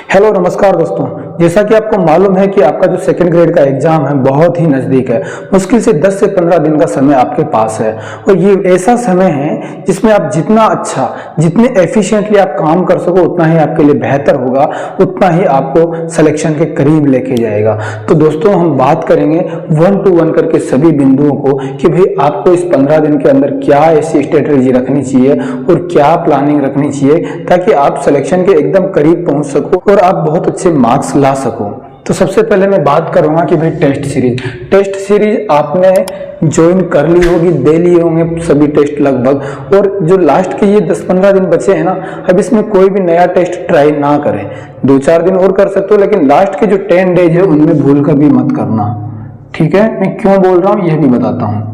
Hello नमस्कार दोस्तों, जैसा कि आपको मालूम है कि आपका जो सेकंड ग्रेड का एग्जाम है बहुत ही नज़दीक है। मुश्किल से 10 से 15 दिन का समय आपके पास है और ये ऐसा समय है जिसमें आप जितना अच्छा, जितने एफिशिएंटली आप काम कर सको उतना ही आपके लिए बेहतर होगा, उतना ही आपको सिलेक्शन के करीब लेके जाएगा। तो दोस्तों हम बात करेंगे 1 to 1 करके सभी बिंदुओं को कि भाई आपको इस 15 दिन के अंदर क्या ऐसी स्ट्रेटेजी रखनी चाहिए और क्या प्लानिंग रखनी चाहिए ताकि आप सिलेक्शन के एकदम करीब पहुंच सको और आप बहुत अच्छे मार्क्स ला सको। तो सबसे पहले मैं बात करूंगा कि भाई टेस्ट सीरीज आपने ज्वाइन कर ली होगी, दे लिए होंगे सभी टेस्ट लगभग, और जो लास्ट के ये 10-15 दिन बचे हैं ना, अब इसमें कोई भी नया टेस्ट ट्राई ना करें। 2-4 दिन और कर सकते हो, लेकिन लास्ट के जो 10 डेज है उनमें भूल कर भी मत करना, ठीक है। मैं क्यों बोल रहा हूँ यह भी बताता हूँ।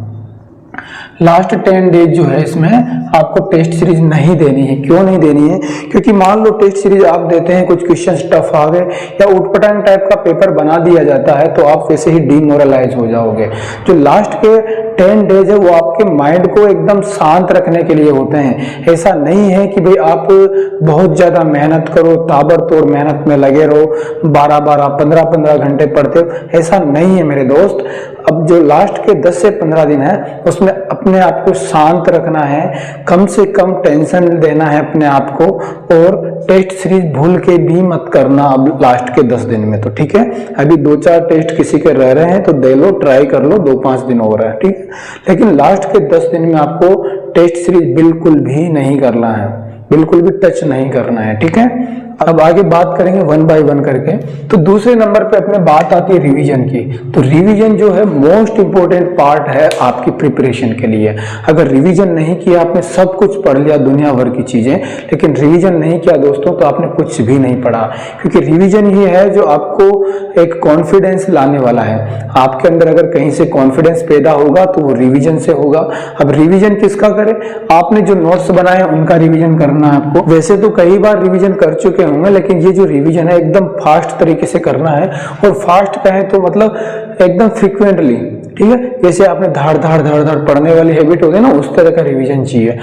लास्ट 10 डेज जो है इसमें आपको टेस्ट सीरीज नहीं देनी है। क्यों नहीं देनी है? क्योंकि मान लो टेस्ट सीरीज आप देते हैं, कुछ क्वेश्चन टफ आ गए या उटपटांग टाइप का पेपर बना दिया जाता है तो आप वैसे ही डीमोरलाइज हो जाओगे। जो लास्ट के 10 डेज है वो आपके माइंड को एकदम शांत रखने के लिए होते हैं। ऐसा नहीं है कि भाई आप बहुत ज्यादा मेहनत करो, ताबड़तोड़ मेहनत में लगे रहो, 12-12, 15-15 घंटे पढ़ते हो, ऐसा नहीं है मेरे दोस्त। अब जो लास्ट के 10 से 15 दिन है उसमें अपने आप को शांत रखना है, कम से कम टेंशन देना है अपने आप को, और टेस्ट सीरीज भूल के भी मत करना अब लास्ट के 10 दिन में। तो ठीक है, अभी 2-4 टेस्ट किसी के रह रहे हैं तो दे लो, ट्राई कर लो, 2-5 दिन हो रहा है, ठीक है। लेकिन लास्ट के 10 दिन में आपको टेस्ट सीरीज बिल्कुल भी नहीं करना है, बिल्कुल भी टच नहीं करना है, ठीक है। अब आगे बात करेंगे 1 by 1 करके। तो दूसरे नंबर पे अपने बात आती है रिवीजन की। तो रिवीजन जो है मोस्ट इंपोर्टेंट पार्ट है आपकी प्रिपरेशन के लिए। अगर रिवीजन नहीं किया, आपने सब कुछ पढ़ लिया दुनिया भर की चीजें, लेकिन रिवीजन नहीं किया दोस्तों तो आपने कुछ भी नहीं पढ़ा। क्योंकि रिवीजन ही है जो आपको एक कॉन्फिडेंस लाने वाला है। आपके अंदर अगर कहीं से कॉन्फिडेंस पैदा होगा तो वो रिवीजन से होगा। अब रिवीजन किसका करें? आपने जो नोट्स बनाए उनका रिवीजन करना है आपको। वैसे तो कई बार रिवीजन कर चुके होंगे, लेकिन ये जो रिवीजन है एकदम फास्ट तरीके से करना है। और फास्ट कहें तो मतलब एकदम फ्रीक्वेंटली, ठीक है। जैसे आपने धाड़ धाड़ धाड़ धाड़ पढ़ने वाली हैबिट होगी ना, उस तरह का रिवीजन चाहिए।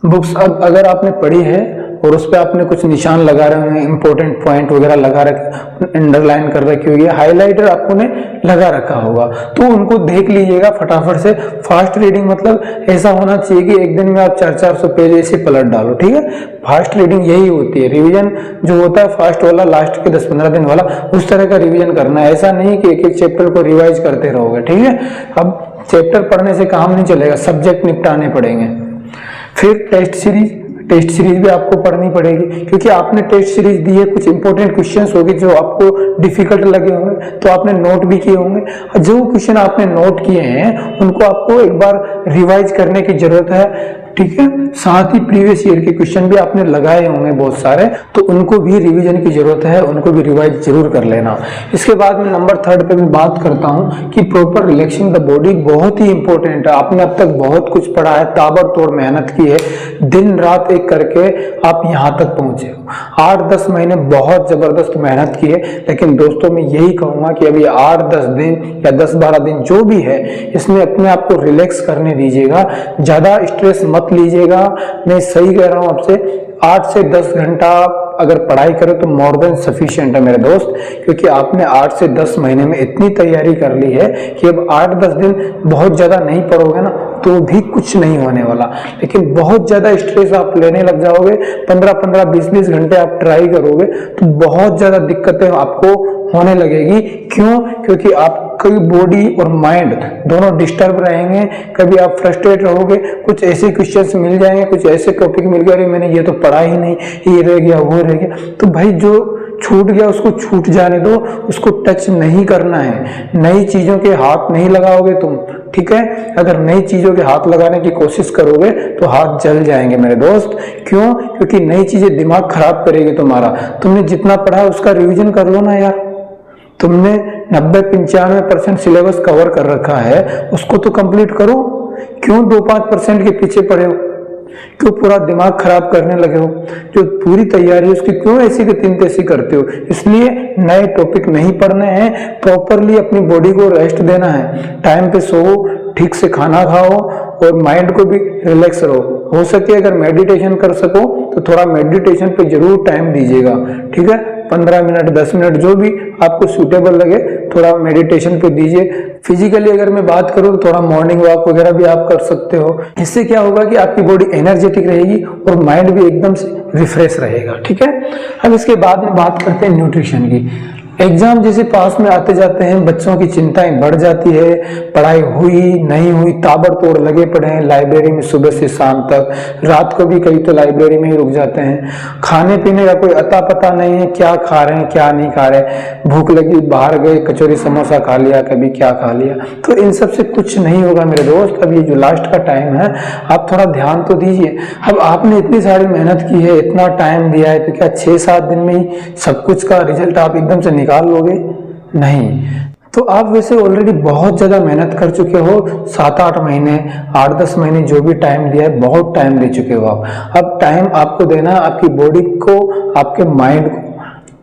बुक्स अब अगर आपने पढ़ी है और उस पर आपने कुछ निशान लगा रहे हैं, इंपॉर्टेंट पॉइंट वगैरह लगा रखे, अंडरलाइन कर रखी होगी, हाईलाइटर आपने लगा रखा होगा, तो उनको देख लीजिएगा फटाफट से। फास्ट रीडिंग मतलब ऐसा होना चाहिए कि एक दिन में आप 400-400 पेज ऐसे पलट डालो, ठीक है। फास्ट रीडिंग यही होती है। रिवीजन जो होता है फास्ट वाला, लास्ट के 10-15 दिन वाला, उस तरह का रिवीजन करना है। ऐसा नहीं कि एक एक चैप्टर को रिवाइज करते रहोगे, ठीक है। अब चैप्टर पढ़ने से काम नहीं चलेगा, सब्जेक्ट निपटाने पड़ेंगे। फिर टेस्ट सीरीज भी आपको पढ़नी पड़ेगी, क्योंकि आपने टेस्ट सीरीज दी है, कुछ इंपॉर्टेंट क्वेश्चंस होंगे जो आपको डिफिकल्ट लगे होंगे तो आपने नोट भी किए होंगे। जो क्वेश्चन आपने नोट किए हैं उनको आपको एक बार रिवाइज करने की जरूरत है, ठीक है। साथ ही प्रीवियस ईयर के क्वेश्चन भी आपने लगाए होंगे बहुत सारे, तो उनको भी रिवीजन की जरूरत है, उनको भी रिवाइज जरूर कर लेना। इसके बाद में नंबर 3 पे मैं बात करता हूं कि प्रॉपर रिलैक्सिंग द बॉडी बहुत ही इंपॉर्टेंट है। आपने अब तक बहुत कुछ पढ़ा है, ताबड़तोड़ मेहनत की है, दिन रात एक करके आप यहां तक पहुंचे हो। 8-10 महीने बहुत जबरदस्त मेहनत की है, लेकिन दोस्तों मैं यही कहूंगा कि अभी 8-10 दिन या 10-12 दिन जो भी है, इसमें अपने आप को रिलैक्स करने दीजिएगा, ज्यादा स्ट्रेस मत लीजिएगा। मैं सही कह रहा हूं आपसे, 8 से 10 घंटा अगर पढ़ाई करें तो मोर देन सफिशिएंट है मेरे दोस्त। क्योंकि आपने 8 से 10 महीने में इतनी तैयारी कर ली है कि अब 8-10 दिन बहुत ज्यादा नहीं पढ़ोगे ना तो भी कुछ नहीं होने वाला। लेकिन बहुत ज्यादा स्ट्रेस आप लेने लग जाओगे, 15-15, 20-20 घंटे आप ट्राई करोगे तो बहुत ज्यादा दिक्कतें आपको होने लगेगी। क्यों? क्योंकि आपकी बॉडी और माइंड दोनों डिस्टर्ब रहेंगे। कभी आप फ्रस्ट्रेट रहोगे, कुछ ऐसे क्वेश्चंस मिल जाएंगे, कुछ ऐसे टॉपिक मिल गए, अरे मैंने ये तो पढ़ा ही नहीं, ये रह गया, वो रह गया। तो भाई जो छूट गया उसको छूट जाने दो, उसको टच नहीं करना है। नई चीजों के हाथ नहीं लगाओगे तुम, ठीक है। अगर नई चीजों के हाथ लगाने की कोशिश करोगे तो हाथ जल जाएंगे मेरे दोस्त। क्यों? क्योंकि नई चीजें दिमाग खराब करेगी तुम्हारा। तुमने जितना पढ़ा है उसका रिवीजन कर लो ना यार। तुमने 90-95% सिलेबस कवर कर रखा है, उसको तो कंप्लीट करो। क्यों 2-5% के पीछे पड़े हो? क्यों पूरा दिमाग खराब करने लगे हो? जो पूरी तैयारी है उसकी क्यों ऐसी की तीन तैसी करते हो? इसलिए नए टॉपिक नहीं पढ़ने हैं, प्रॉपरली अपनी बॉडी को रेस्ट देना है, टाइम पे सो, ठीक से खाना खाओ और माइंड को भी रिलैक्स रहो। हो सके अगर मेडिटेशन कर सको तो थोड़ा मेडिटेशन पे जरूर टाइम दीजिएगा, ठीक है। 15 मिनट 10 मिनट जो भी आपको सूटेबल लगे थोड़ा मेडिटेशन पे दीजिए। फिजिकली अगर मैं बात करूँ तो थोड़ा मॉर्निंग वॉक वगैरह भी आप कर सकते हो। इससे क्या होगा कि आपकी बॉडी एनर्जेटिक रहेगी और माइंड भी एकदम से रिफ्रेश रहेगा। ठीक है, अब इसके बाद में बात करते हैं न्यूट्रिशन की। एग्जाम जैसे पास में आते जाते हैं बच्चों की चिंताएं बढ़ जाती है, पढ़ाई हुई नहीं हुई ताबड़तोड़ लगे पड़े हैं लाइब्रेरी में सुबह से शाम तक, रात को भी कई तो लाइब्रेरी में ही रुक जाते हैं। खाने पीने का कोई अता पता नहीं है, क्या खा रहे हैं क्या नहीं खा रहे, भूख लगी बाहर गए कचौरी समोसा खा लिया, कभी क्या खा लिया। तो इन सब से कुछ नहीं होगा मेरे दोस्त। अब ये जो लास्ट का टाइम है आप थोड़ा ध्यान तो दीजिए। अब आपने इतनी सारी मेहनत की है, इतना टाइम दिया है, तो क्या 6-7 दिन में ही सब कुछ का रिजल्ट आप एकदम से निकाल लोगे? नहीं। तो आप वैसे ऑलरेडी बहुत ज्यादा मेहनत कर चुके हो, 7-8 महीने 8-10 महीने जो भी टाइम दिया है बहुत टाइम दे चुके हो आप। अब टाइम आपको देना है आपकी बॉडी को, आपके माइंड को।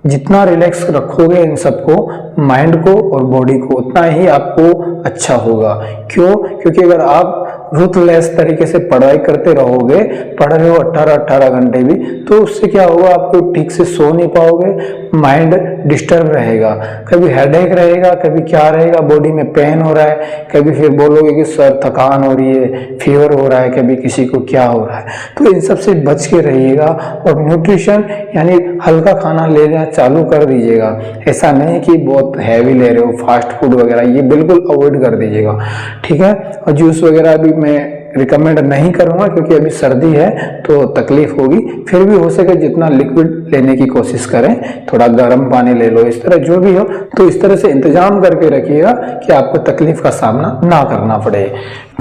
जितना रिलैक्स रखोगे इन सबको, माइंड को और बॉडी को, उतना ही आपको अच्छा होगा। क्यों? क्योंकि अगर आप रूथलेस तरीके से पढ़ाई करते रहोगे, पढ़ रहे हो 18-18 घंटे भी, तो उससे क्या होगा आपको ठीक से सो नहीं पाओगे, माइंड डिस्टर्ब रहेगा, कभी हेडेक रहेगा, कभी क्या रहेगा, बॉडी में पेन हो रहा है, कभी फिर बोलोगे कि सर थकान हो रही है, फीवर हो रहा है, कभी किसी को क्या हो रहा है। तो इन सब से बच के रहिएगा और न्यूट्रिशन यानी हल्का खाना लेना चालू कर दीजिएगा। ऐसा नहीं कि बहुत हैवी ले रहे हो फास्ट फूड वगैरह, ये बिल्कुल अवॉइड कर दीजिएगा। ठीक है, और जूस वगैरह भी मैं रिकमेंड नहीं करूंगा क्योंकि अभी सर्दी है तो तकलीफ होगी। फिर भी हो सके जितना लिक्विड लेने की कोशिश करें, थोड़ा गर्म पानी ले लो, इस तरह जो भी हो। तो इस तरह से इंतजाम करके रखिएगा कि आपको तकलीफ का सामना ना करना पड़े।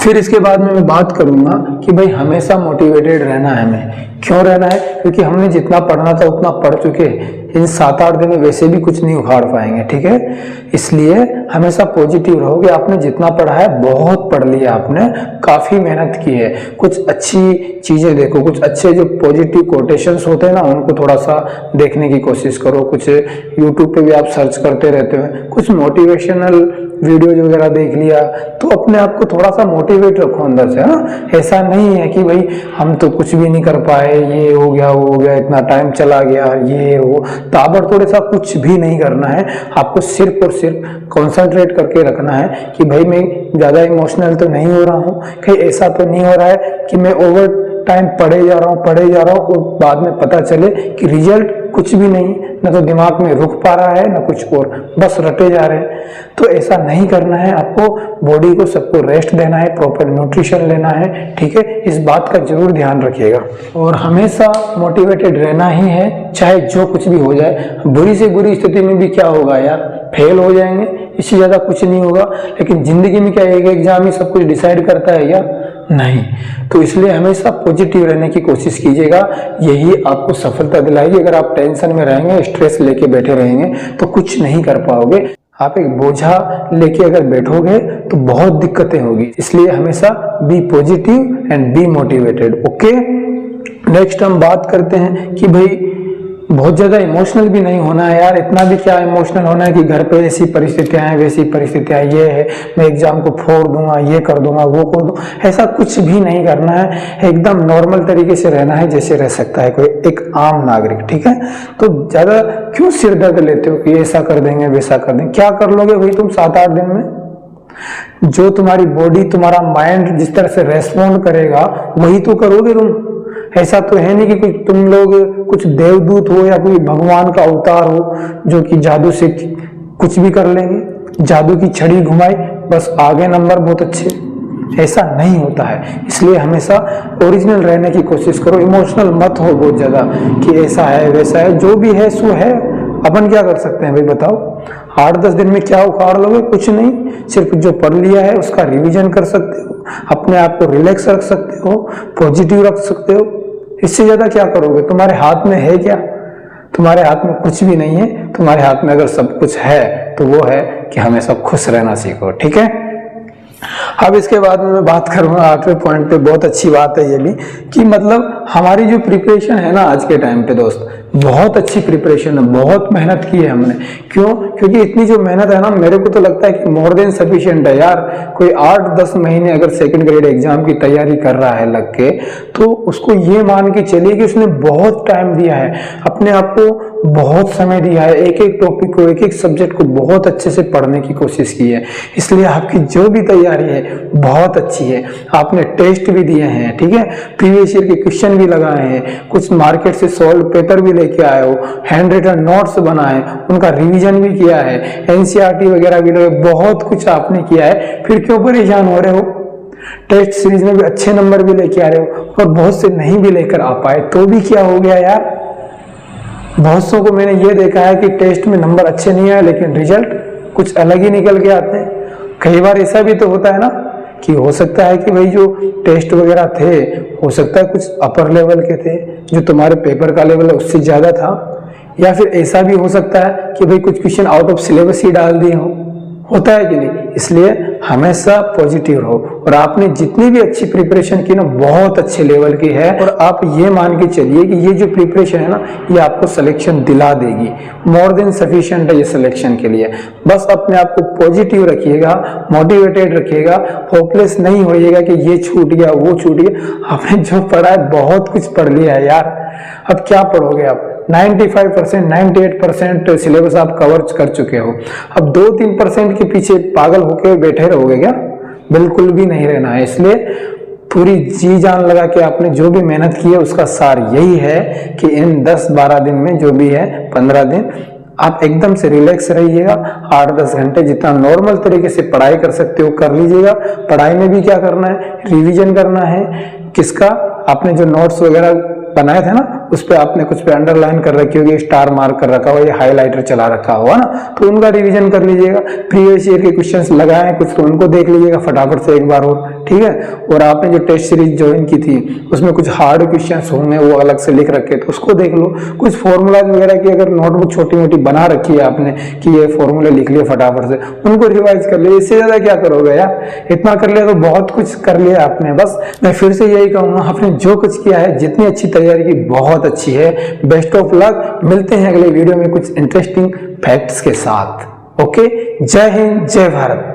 फिर इसके बाद में मैं बात करूंगा कि भाई हमेशा मोटिवेटेड रहना है। हमें क्यों रहना है? क्योंकि हमने जितना पढ़ना था उतना पढ़ चुके, इन 7-8 दिन में वैसे भी कुछ नहीं उखाड़ पाएंगे। ठीक है, इसलिए हमेशा पॉजिटिव रहो कि आपने जितना पढ़ा है बहुत पढ़ लिया, आपने काफी मेहनत की है। कुछ अच्छी चीजें देखो, कुछ अच्छे जो पॉजिटिव कोटेशंस होते हैं ना उनको थोड़ा सा देखने की कोशिश करो। कुछ यूट्यूब पे भी आप सर्च करते रहते हो, कुछ मोटिवेशनल वीडियोज वगैरह देख लिया, तो अपने आप को थोड़ा सा मोटिवेट रखो अंदर से। हाँ, ऐसा नहीं है कि भाई हम तो कुछ भी नहीं कर पाए, ये हो गया वो हो गया, इतना टाइम चला गया, ये वो ताबड़तोड़ सा कुछ भी नहीं करना है। आपको सिर्फ और सिर्फ कंसंट्रेट करके रखना है कि भाई मैं ज्यादा इमोशनल तो नहीं हो रहा हूँ, कहीं ऐसा तो नहीं हो रहा है कि मैं ओवर टाइम पढ़े जा रहा हूँ और बाद में पता चले कि रिजल्ट कुछ भी नहीं, ना तो दिमाग में रुक पा रहा है ना कुछ और, बस रटे जा रहे हैं। तो ऐसा नहीं करना है। आपको बॉडी को सबको रेस्ट देना है, प्रॉपर न्यूट्रिशन लेना है। ठीक है, इस बात का जरूर ध्यान रखिएगा और हमेशा मोटिवेटेड रहना ही है, चाहे जो कुछ भी हो जाए। बुरी से बुरी स्थिति में भी क्या होगा यार, फेल हो जाएंगे, इससे ज्यादा कुछ नहीं होगा। लेकिन जिंदगी में क्या एक एग्जाम ही सब कुछ डिसाइड करता है क्या? नहीं। तो इसलिए हमेशा पॉजिटिव रहने की कोशिश कीजिएगा, यही आपको सफलता दिलाएगी। अगर आप टेंशन में रहेंगे, स्ट्रेस लेके बैठे रहेंगे तो कुछ नहीं कर पाओगे। आप एक बोझा लेके अगर बैठोगे तो बहुत दिक्कतें होगी। इसलिए हमेशा be positive and be motivated. Okay, next हम बात करते हैं कि भाई बहुत ज्यादा इमोशनल भी नहीं होना है यार। इतना भी क्या इमोशनल होना है कि घर पे ऐसी परिस्थितियां हैं वैसी परिस्थितियां, ये है मैं एग्जाम को फोड़ दूंगा, ये कर दूंगा वो कर दूंगा, ऐसा कुछ भी नहीं करना है। एकदम नॉर्मल तरीके से रहना है जैसे रह सकता है कोई एक आम नागरिक। ठीक है, तो ज्यादा क्यों सिर दर्द लेते हो कि ऐसा कर देंगे वैसा कर देंगे? क्या कर लोगे भाई तुम 7-8 दिन में? जो तुम्हारी बॉडी तुम्हारा माइंड जिस तरह से रेस्पॉन्ड करेगा वही तो करोगे तुम। ऐसा तो है नहीं कि तुम लोग कुछ देवदूत हो या कोई भगवान का अवतार हो जो कि जादू से कुछ भी कर लेंगे। जादू की छड़ी घुमाई बस आगे नंबर बहुत अच्छे, ऐसा नहीं होता है। इसलिए हमेशा ओरिजिनल रहने की कोशिश करो, इमोशनल मत हो बहुत ज्यादा कि ऐसा है वैसा है। जो भी है सो है, अपन क्या कर सकते हैं भाई बताओ? 8-10 दिन में क्या उखाड़ लोगे? कुछ नहीं, सिर्फ जो पढ़ लिया है उसका रिवीजन कर सकते हो, अपने आप को रिलैक्स रख सकते हो, पॉजिटिव रख सकते हो। इससे ज्यादा क्या करोगे? तुम्हारे हाथ में है क्या? तुम्हारे हाथ में कुछ भी नहीं है। तुम्हारे हाथ में अगर सब कुछ है तो वो है कि हमेशा खुश रहना सीखो। ठीक है, अब इसके बाद में मैं बात करूंगा 8वें पॉइंट पे। बहुत अच्छी बात है ये भी कि मतलब हमारी जो प्रिपरेशन है ना आज के टाइम पे दोस्त, बहुत अच्छी प्रिपरेशन है, बहुत मेहनत की है हमने। क्यों? क्योंकि इतनी जो मेहनत है ना, मेरे को तो लगता है कि मोर देन सफिशिएंट है यार। कोई 8-10 महीने अगर सेकंड ग्रेड एग्जाम की तैयारी कर रहा है लग के, तो उसको ये मान के चलिए कि उसने बहुत टाइम दिया है, अपने आप को बहुत समय दिया है, एक एक टॉपिक को, एक एक सब्जेक्ट को बहुत अच्छे से पढ़ने की कोशिश की है, इसलिए आपकी जो भी तैयारी है बहुत अच्छी है। आपने टेस्ट भी दिए हैं, ठीक है, प्रीवियस ईयर के क्वेश्चन भी लगाए हैं, कुछ मार्केट से सॉल्व पेपर भी लेके आए हो, हैंड रिटन नोट्स बनाए, उनका रिवीजन भी किया है, एनसीईआरटी वगैरह भी लगे, बहुत कुछ आपने किया है, फिर क्यों परेशान हो रहे हो? टेस्ट सीरीज में भी अच्छे नंबर भी लेके आ रहे हो और बहुत से नहीं भी लेकर आ पाए, तो भी क्या हो गया यार? बहुत सौ को मैंने ये देखा है कि टेस्ट में नंबर अच्छे नहीं आए लेकिन रिजल्ट कुछ अलग ही निकल के आते हैं। कई बार ऐसा भी तो होता है ना कि हो सकता है कि भाई जो टेस्ट वगैरह थे, हो सकता है कुछ अपर लेवल के थे, जो तुम्हारे पेपर का लेवल है उससे ज्यादा था, या फिर ऐसा भी हो सकता है कि भाई कुछ क्वेश्चन आउट ऑफ सिलेबस ही डाल दिए हो, होता है कि नहीं? इसलिए हमेशा पॉजिटिव रहो। और आपने जितनी भी अच्छी प्रिपरेशन की ना, बहुत अच्छे लेवल की है, और आप ये मान के चलिए कि ये जो प्रिपरेशन है ना, ये आपको सिलेक्शन दिला देगी, मोर देन सफिशिएंट है ये सिलेक्शन के लिए। बस अपने आप को पॉजिटिव रखिएगा, मोटिवेटेड रखिएगा, होपलेस नहीं होइएगा कि ये छूट गया वो छूट गया। आपने जो पढ़ा है बहुत कुछ पढ़ लिया है यार, अब क्या पढ़ोगे आप? 95% 98% सिलेबस आप कवर कर चुके हो, अब 2-3% के पीछे पागल होकर बैठे रहोगे क्या? बिल्कुल भी नहीं रहना है। इसलिए पूरी जी जान लगा के आपने जो भी मेहनत की है उसका सार यही है कि इन 10-12 दिन में, जो भी है 15 दिन, आप एकदम से रिलैक्स रहिएगा। 8-10 घंटे जितना नॉर्मल तरीके से पढ़ाई कर सकते हो कर लीजिएगा। पढ़ाई में भी क्या करना है? रिवीजन करना है। किसका? आपने जो नोट्स वगैरह बनाए थे ना, उस पे आपने कुछ पे अंडरलाइन कर रखी होगी, स्टार मार्क कर रखा होगा, ये हाईलाइटर चला रखा होगा ना, तो उनका रिवीजन कर लीजिएगा। प्रीवियस ईयर के क्वेश्चंस लगाए हैं कुछ, तो उनको देख लीजिएगा फटाफट से एक बार और, ठीक है। और आपने जो टेस्ट सीरीज ज्वाइन की थी उसमें कुछ हार्ड क्वेश्चंस होंगे, वो अलग से लिख रखे, तो उसको देख लो। कुछ फॉर्मूलाज वगैरह की अगर नोटबुक छोटी मोटी बना रखी है आपने कि ये फॉर्मूले लिख लिए फटाफट से, उनको रिवाइज कर लिया। इससे ज्यादा क्या करोगे यार? इतना कर लिया तो बहुत कुछ कर लिया आपने। बस मैं फिर से यही कहूंगा, आपने जो कुछ किया है, जितनी अच्छी तैयारी की, बहुत अच्छी है। Best of luck. मिलते हैं अगले वीडियो में कुछ इंटरेस्टिंग फैक्ट्स के साथ। ओके, जय हिंद, जय भारत।